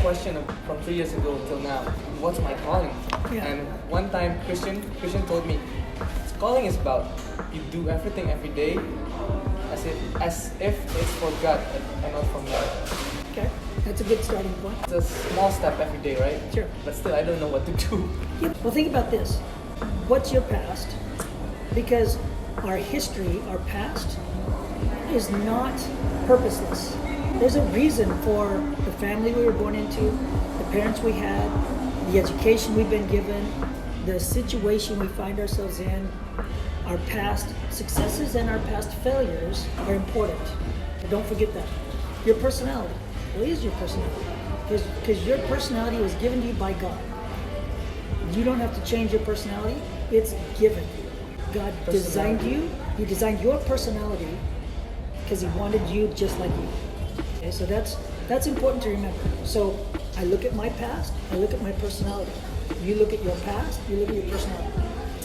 question from 3 years ago till now. What's my calling? Yeah. And one time Christian told me, calling is about you do everything every day as if it's for God and not for man. Okay, that's a good starting point. It's a small step every day, right? Sure. But still, I don't know what to do. Yeah. Well, think about this. What's your past? Because our history, our past, is not purposeless. There's a reason for the family we were born into, the parents we had, the education we've been given, the situation we find ourselves in. Our past successes and our past failures are important. But don't forget that. Your personality. What is your personality? Because your personality was given to you by God. You don't have to change your personality. It's given. God designed you. He designed your personality because He wanted you just like you. Okay, so that's important to remember. So I look at my past. I look at my personality. You look at your past. You look at your personality.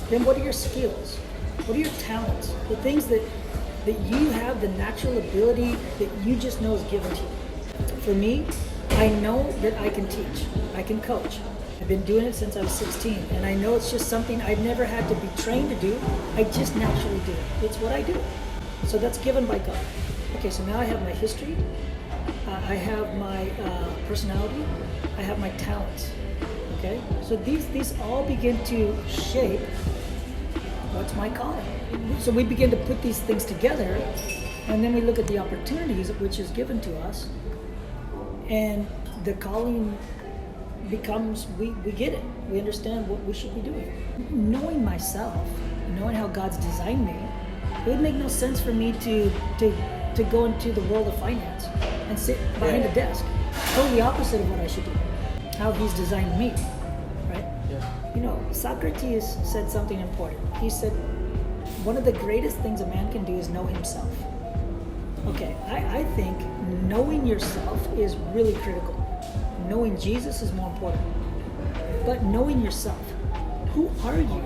Then what are your skills? What are your talents? The things that you have, the natural ability that you just know is given to you. For me, I know that I can teach. I can coach. I've been doing it since I was 16, and I know it's just something I've never had to be trained to do. I just naturally do it. It's what I do. So that's given by God. Okay, so now I have my history. I have my personality. I have my talents. Okay, so these all begin to shape what's my calling. So we begin to put these things together, and then we look at the opportunities which is given to us, and the calling becomes, we get it. We understand what we should be doing. Knowing myself, knowing how God's designed me, it would make no sense for me to go into the world of finance and sit behind a desk. Totally opposite of what I should do. How He's designed me, right? Yeah. You know, Socrates said something important. He said, one of the greatest things a man can do is know himself. Okay, I think knowing yourself is really critical. Knowing Jesus is more important. But knowing yourself, who are you?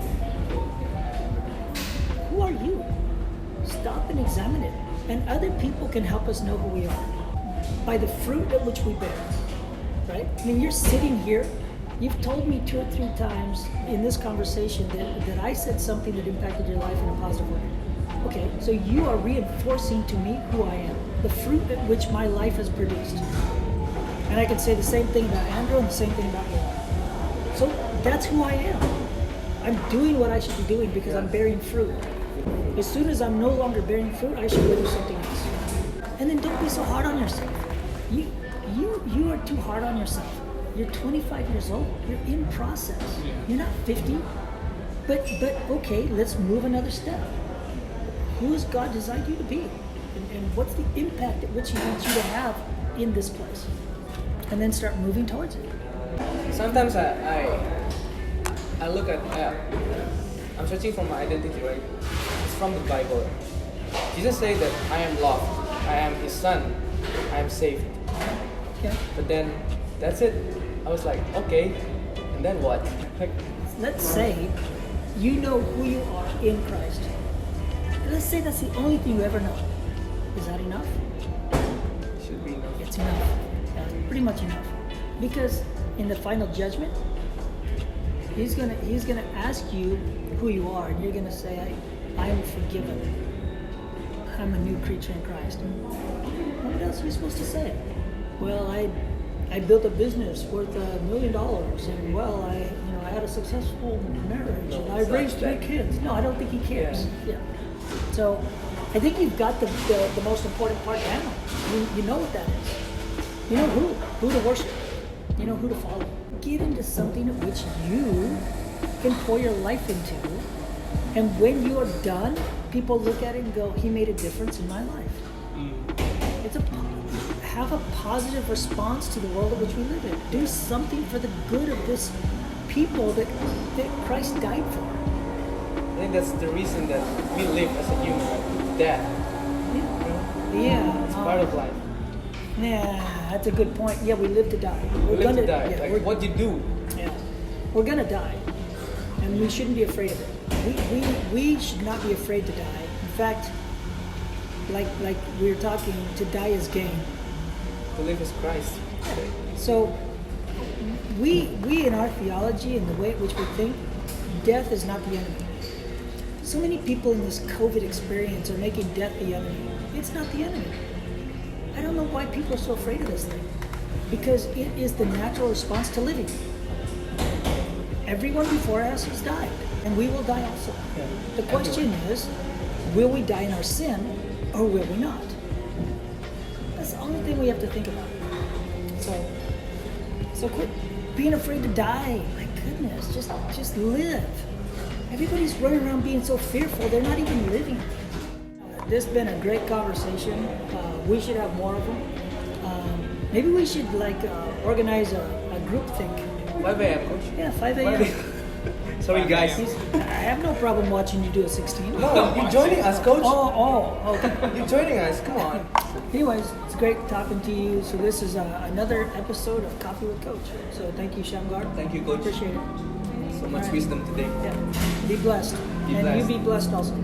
Who are you? Stop and examine it. And other people can help us know who we are by the fruit at which we bear, right? I mean, you're sitting here. You've told me 2 or 3 times in this conversation that I said something that impacted your life in a positive way. Okay, so you are reinforcing to me who I am, the fruit at which my life has produced. And I can say the same thing about Andrew and the same thing about you. So that's who I am. I'm doing what I should be doing because I'm bearing fruit. As soon as I'm no longer bearing fruit, I should go do something else. And then don't be so hard on yourself. You are too hard on yourself. You're 25 years old. You're in process. You're not 50. But okay, let's move another step. Who has God designed you to be? And what's the impact at which He wants you to have in this place? And then start moving towards it. Sometimes I look at, I'm searching for my identity, right? It's from the Bible. Jesus said that I am loved, I am His son, I am saved. Okay. But then, that's it. I was like, okay, and then what? Like, Let's say you know who you are in Christ. And let's say that's the only thing you ever know. Is that enough? should be enough. It's enough. Yeah, pretty much enough. Because in the final judgment, He's gonna ask you who you are, and you're gonna say, I am forgiven. I'm a new creature in Christ. What else are you supposed to say? Well, I built a business worth $1 million, and well, I had a successful marriage, and I raised 3 kids. No, I don't think He cares. Yeah. So, I think you've got the most important part down. You know what that is. You know who to worship. You know who to follow. Get into something of which you can pour your life into, and when you are done, people look at it and go, He made a difference in my life. Have a positive response to the world in which we live in. Do something for the good of this people that Christ died for. I think that's the reason that we live as a human, right? Death. Yeah. It's part of life. Yeah, that's a good point. Yeah, we live to die. We live to die. Yeah, like, what you do. Yeah. We're gonna die. And we shouldn't be afraid of it. We should not be afraid to die. In fact, like we were talking, to die is gain. To live as Christ. So we in our theology and the way in which we think, death is not the enemy. So many people in this COVID experience are making death the enemy. It's not the enemy. I don't know why people are so afraid of this thing. Because it is the natural response to living. Everyone before us has died, and we will die also. Yeah. The question is, will we die in our sin, or will we not? That's the only thing we have to think about. So quit being afraid to die. My goodness, just live. Everybody's running around being so fearful, they're not even living. This has been a great conversation. We should have more of them. Maybe we should organize a group think. 5 a.m. coach. Yeah, 5 a.m. Sorry guys. I have no problem watching you do a 16. No, you're joining us, coach. Okay. You're joining us. Come on. Anyways, it's great talking to you. So this is another episode of Coffee with Coach. So thank you, Shamgar. Thank you, coach. Appreciate it. So much Alright. wisdom today. Yeah. Be blessed. Be and blessed. you be blessed also.